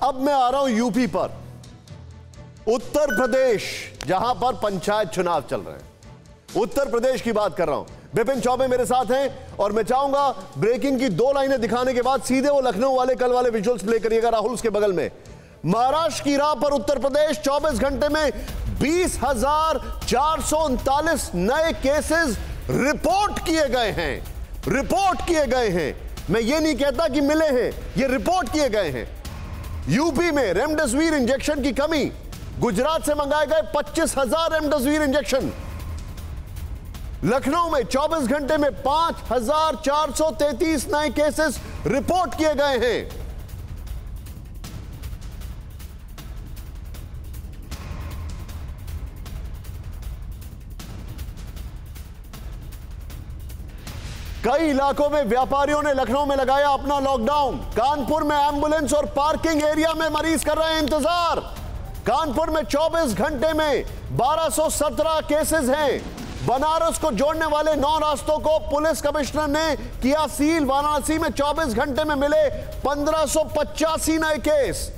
अब मैं आ रहा हूं यूपी पर, उत्तर प्रदेश, जहां पर पंचायत चुनाव चल रहे हैं। उत्तर प्रदेश की बात कर रहा हूं। विपिन चौबे मेरे साथ हैं और मैं चाहूंगा ब्रेकिंग की 2 लाइनें दिखाने के बाद सीधे वो लखनऊ वाले कल वाले विजुअल्स प्ले करिएगा। राहुल उसके बगल में। महाराष्ट्र की राह पर उत्तर प्रदेश, 24 घंटे में 20,439 नए केसेस रिपोर्ट किए गए हैं। रिपोर्ट किए गए हैं, मैं ये नहीं कहता कि मिले हैं, ये रिपोर्ट किए गए हैं। यूपी में रेमडेसिविर इंजेक्शन की कमी, गुजरात से मंगाए गए 25,000 रेमडेसिविर इंजेक्शन। लखनऊ में 24 घंटे में 5,433 नए केसेस रिपोर्ट किए गए हैं। कई इलाकों में व्यापारियों ने लखनऊ में लगाया अपना लॉकडाउन। कानपुर में एम्बुलेंस और पार्किंग एरिया में मरीज कर रहे हैं इंतजार। कानपुर में 24 घंटे में 1217 केसेस हैं। बनारस को जोड़ने वाले 9 रास्तों को पुलिस कमिश्नर ने किया सील। वाराणसी में 24 घंटे में मिले 1585 नए केस।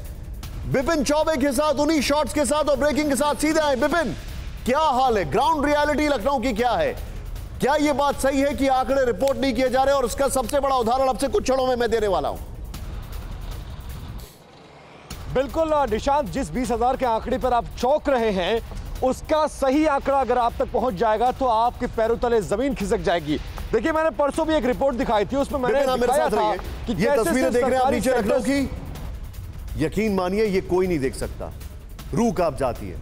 विपिन चौबे के साथ उन्हीं शॉट्स के साथ और ब्रेकिंग के साथ सीधे आए। विपिन, क्या हाल है? ग्राउंड रियलिटी लखनऊ की क्या है? क्या यह बात सही है कि आंकड़े रिपोर्ट नहीं किए जा रहे? और उसका सबसे बड़ा उदाहरण अब से कुछ क्षणों में मैं देने वाला हूं। बिल्कुल निशांत, जिस 20,000 के आंकड़े पर आप चौंक रहे हैं, उसका सही आंकड़ा अगर आप तक पहुंच जाएगा तो आपके पैरों तले जमीन खिसक जाएगी। देखिए, मैंने परसों भी एक रिपोर्ट दिखाई थी, उसमें मैंने दिखाया था कि ये तस्वीरें देख रहे हैं आप नीचे लखनऊ की। यकीन मानिए ये कोई नहीं देख सकता, रूह कांप जाती है।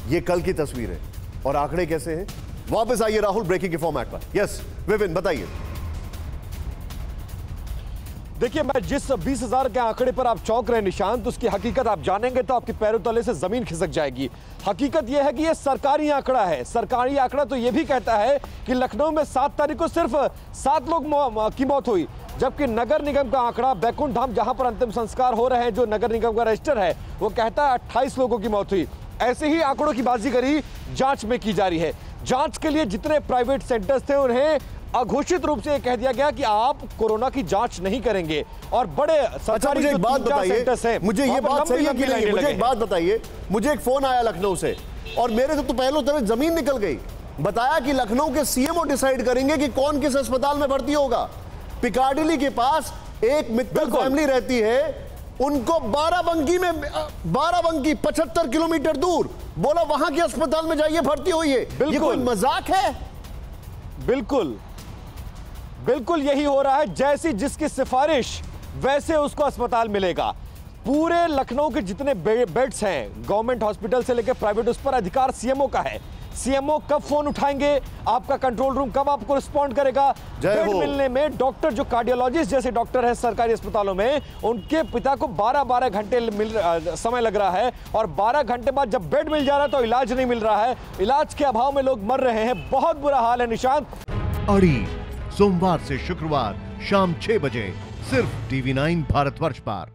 ये कल की तस्वीर है और आंकड़े कैसे हैं? वापस आइए राहुल ब्रेकिंग के फॉर्मेट पर। यस विपिन, बताइए। देखिए, मैं जिस 20,000 के आंकड़े पर आप चौंक रहे हैं निशांत, उसकी हकीकत आप जानेंगे तो आपके पैरों तले से जमीन खिसक जाएगी। हकीकत यह है कि यह सरकारी आंकड़ा है। सरकारी आंकड़ा तो यह भी कहता है कि लखनऊ में 7 तारीख को सिर्फ 7 लोग की मौत हुई, जबकि नगर निगम का आंकड़ा, बैकुंठ धाम जहां पर अंतिम संस्कार हो रहे हैं, जो नगर निगम का रजिस्टर है, वो कहता है 28 लोगों की मौत हुई। ऐसे ही आंकड़ों की बाजीगरी जांच में की जा रही है। जांच के लिए जितने प्राइवेट सेंटर्स थे, उन्हें अघोषित रूप से कह दिया गया कि आप कोरोना की जांच नहीं करेंगे। और बड़े सरकारी मुझे एक बात बताइए, मुझे ये बात सही है कि नहीं? मुझे एक बात बताइए, मुझे एक फोन आया लखनऊ से और मेरे तो पहले तरह जमीन निकल गई। बताया कि लखनऊ के सीएमओ डिसाइड करेंगे कि कौन किस अस्पताल में भर्ती होगा। पिकाडिली के पास एक मित्तल फैमिली रहती है, उनको बाराबंकी 75 किलोमीटर दूर, बोला वहां के अस्पताल में जाइए, भर्ती होइए। ये कोई मजाक है? बिल्कुल बिल्कुल यही हो रहा है। जैसी जिसकी सिफारिश वैसे उसको अस्पताल मिलेगा। पूरे लखनऊ के जितने बेड्स हैं, गवर्नमेंट हॉस्पिटल से लेकर प्राइवेट, उस पर अधिकार सीएमओ का है। सीएमओ कब फोन उठाएंगे, आपका कंट्रोल रूम कब आपको रिस्पॉन्ड करेगा, बेड मिलने में डॉक्टर, जो कार्डियोलॉजिस्ट जैसे डॉक्टर है सरकारी अस्पतालों में, उनके पिता को 12-12 घंटे समय लग रहा है। और 12 घंटे बाद जब बेड मिल जा रहा है तो इलाज नहीं मिल रहा है। इलाज के अभाव में लोग मर रहे हैं। बहुत बुरा हाल है निशांत। अड़ी सोमवार से शुक्रवार शाम 6 बजे सिर्फ TV9 भारतवर्ष पर।